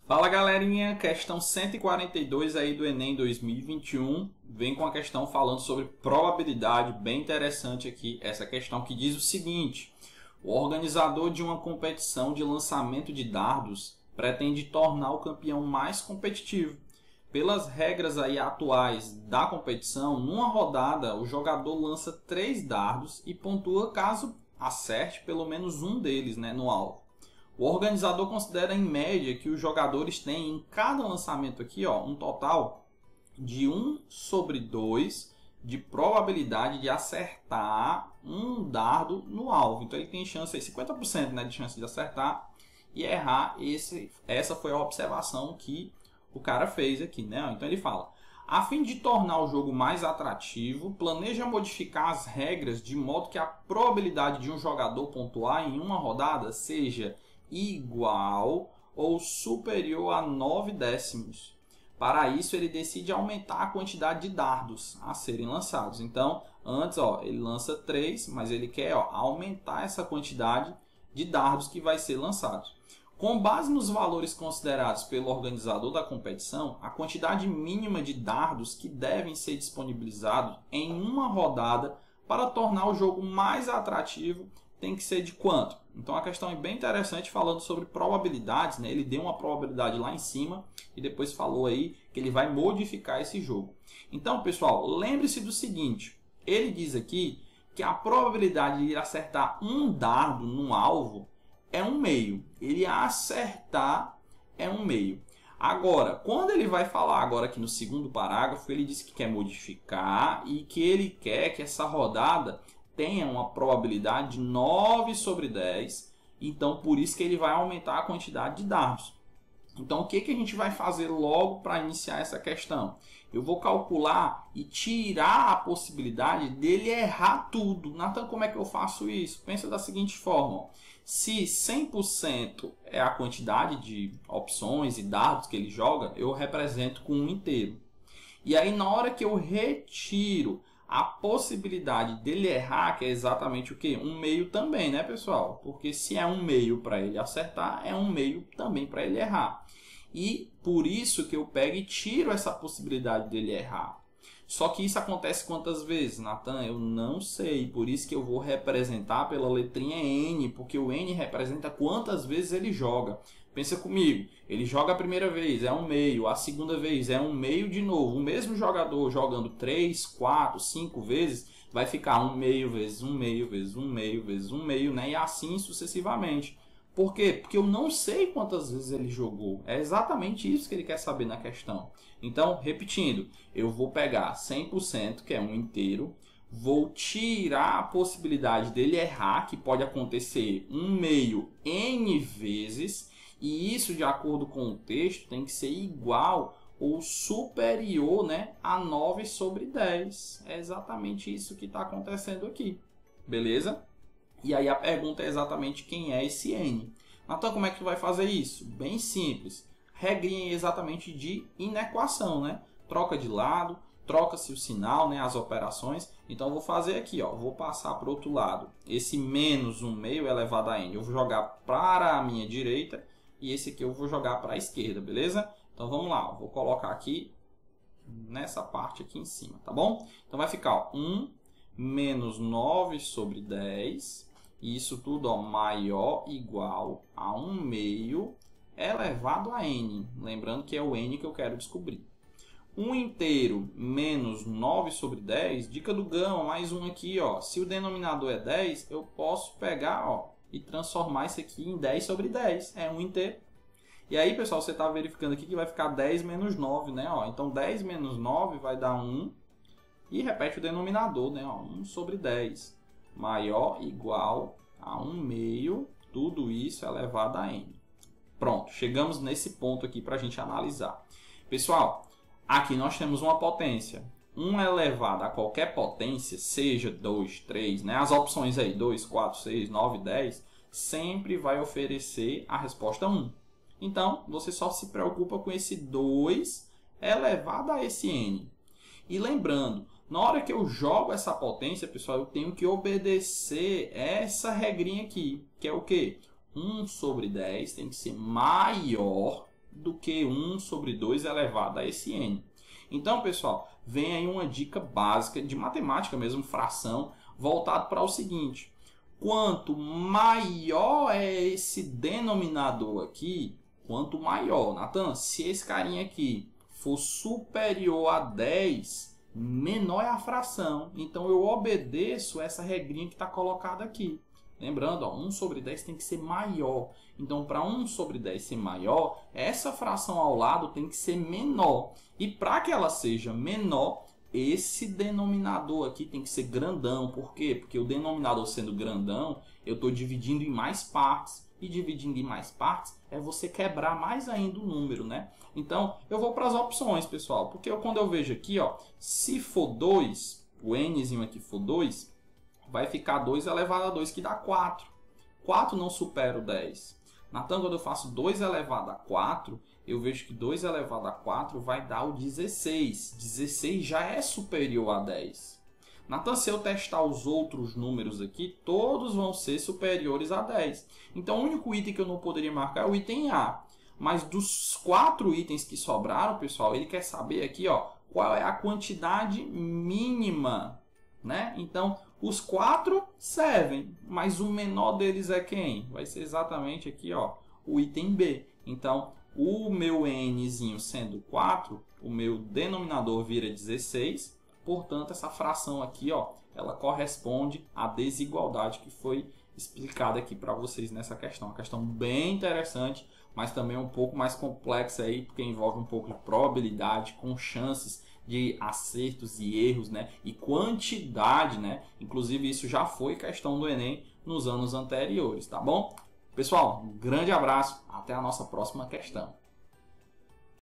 Fala galerinha, questão 142 aí do Enem 2021, vem com a questão falando sobre probabilidade, bem interessante aqui essa questão que diz o seguinte: o organizador de uma competição de lançamento de dardos pretende tornar o campeão mais competitivo. Pelas regras aí atuais da competição, numa rodada o jogador lança 3 dardos e pontua caso acerte pelo menos um deles, no alvo. O organizador considera em média que os jogadores têm em cada lançamento aqui, um total de 1/2 de probabilidade de acertar um dardo no alvo. Então ele tem chance aí, 50%, de chance de acertar e errar. Essa foi a observação que o cara fez aqui, Então ele fala: a fim de tornar o jogo mais atrativo, planeja modificar as regras de modo que a probabilidade de um jogador pontuar em uma rodada seja igual ou superior a 9 décimos. Para isso, ele decide aumentar a quantidade de dardos a serem lançados. Então, antes ele lança 3, mas ele quer aumentar essa quantidade de dardos que vai ser lançados. Com base nos valores considerados pelo organizador da competição, a quantidade mínima de dardos que devem ser disponibilizados em uma rodada para tornar o jogo mais atrativo tem que ser de quanto? Então a questão é bem interessante falando sobre probabilidades, Ele deu uma probabilidade lá em cima e depois falou aí que ele vai modificar esse jogo. Então, pessoal, lembre-se do seguinte: ele diz aqui que a probabilidade de acertar um dardo num alvo é 1/2. Ele acertar é 1/2. Agora, quando ele vai falar agora aqui no segundo parágrafo, ele diz que quer modificar e que ele quer que essa rodada tenha uma probabilidade de 9/10. Então, por isso que ele vai aumentar a quantidade de dardos. Então, o que a gente vai fazer logo para iniciar essa questão? Eu vou calcular e tirar a possibilidade dele errar tudo. Natan, como é que eu faço isso? Pensa da seguinte forma: se 100% é a quantidade de opções e dardos que ele joga, eu represento com 1 inteiro. E aí, na hora que eu retiro a possibilidade dele errar, que é exatamente o quê? 1/2 também, pessoal? Porque se é 1/2 para ele acertar, é 1/2 também para ele errar. E por isso que eu pego e tiro essa possibilidade dele errar. Só que isso acontece quantas vezes, Natan? Eu não sei. Por isso que eu vou representar pela letrinha N, porque o N representa quantas vezes ele joga. Pensa comigo, ele joga a primeira vez, é 1/2, a segunda vez é 1/2 de novo. O mesmo jogador jogando 3, 4, 5 vezes, vai ficar 1/2 vezes 1/2 vezes 1/2 vezes 1/2, E assim sucessivamente. Por quê? Porque eu não sei quantas vezes ele jogou. É exatamente isso que ele quer saber na questão. Então, repetindo, eu vou pegar 100%, que é 1 inteiro, vou tirar a possibilidade dele errar, que pode acontecer 1/2 N vezes, e isso, de acordo com o texto, tem que ser igual ou superior a 9/10. É exatamente isso que está acontecendo aqui. Beleza? E aí a pergunta é exatamente quem é esse N. Então, como é que tu vai fazer isso? Bem simples. Regrinha exatamente de inequação, Troca de lado, troca-se o sinal, as operações. Então, eu vou fazer aqui, vou passar para o outro lado. Esse menos 1/2 elevado a N, eu vou jogar para a minha direita. E esse aqui eu vou jogar para a esquerda, beleza? Então, vamos lá. Eu vou colocar aqui nessa parte aqui em cima, tá bom? Então, vai ficar 1 menos 9/10. E isso tudo maior ou igual a 1/2 elevado a N. Lembrando que é o N que eu quero descobrir. 1 inteiro menos 9/10. Dica do Gama, mais um aqui. Se o denominador é 10, eu posso pegar e transformar isso aqui em 10/10. É 1 inteiro. E aí, pessoal, você está verificando aqui que vai ficar 10 menos 9, Então, 10 menos 9 vai dar 1. E repete o denominador, 1/10. Maior ou igual a 1/2. Tudo isso elevado a N. Pronto, chegamos nesse ponto aqui para a gente analisar. Pessoal, aqui nós temos uma potência. 1 elevado a qualquer potência, seja 2, 3, as opções aí, 2, 4, 6, 9, 10, sempre vai oferecer a resposta 1. Então, você só se preocupa com esse 2 elevado a esse N. E lembrando, na hora que eu jogo essa potência, pessoal, eu tenho que obedecer essa regrinha aqui, que é o quê? 1/10 tem que ser maior do que 1 sobre 2 elevado a esse n. Então, pessoal, vem aí uma dica básica de matemática mesmo, fração, voltado para o seguinte: quanto maior é esse denominador aqui, quanto maior, Natan, se esse carinha aqui for superior a 10, menor é a fração. Então, eu obedeço essa regrinha que está colocada aqui. Lembrando, ó, 1 sobre 10 tem que ser maior. Então, para 1 sobre 10 ser maior, essa fração ao lado tem que ser menor. E para que ela seja menor, esse denominador aqui tem que ser grandão. Por quê? Porque o denominador sendo grandão, eu estou dividindo em mais partes. E dividindo em mais partes é você quebrar mais ainda o número, né? Então, eu vou para as opções, pessoal. Porque quando eu vejo aqui, ó, se for 2, o nzinho aqui for 2, vai ficar 2 elevado a 2, que dá 4. 4 não supera o 10. Natan, quando eu faço 2 elevado a 4, eu vejo que 2 elevado a 4 vai dar o 16. 16 já é superior a 10. Natan, se eu testar os outros números aqui, todos vão ser superiores a 10. Então, o único item que eu não poderia marcar é o item A. Mas dos 4 itens que sobraram, pessoal, ele quer saber aqui, ó, qual é a quantidade mínima, né? Então, os 4 servem, mas o menor deles é quem? Vai ser exatamente aqui, ó, o item B. Então, o meu nzinho sendo 4, o meu denominador vira 16. Portanto, essa fração aqui, ó, ela corresponde à desigualdade que foi explicada aqui para vocês nessa questão. Uma questão bem interessante, mas também um pouco mais complexa aí, porque envolve um pouco de probabilidade com chances de acertos e erros, né? E quantidade, né? Inclusive, isso já foi questão do Enem nos anos anteriores, tá bom? Pessoal, um grande abraço, até a nossa próxima questão.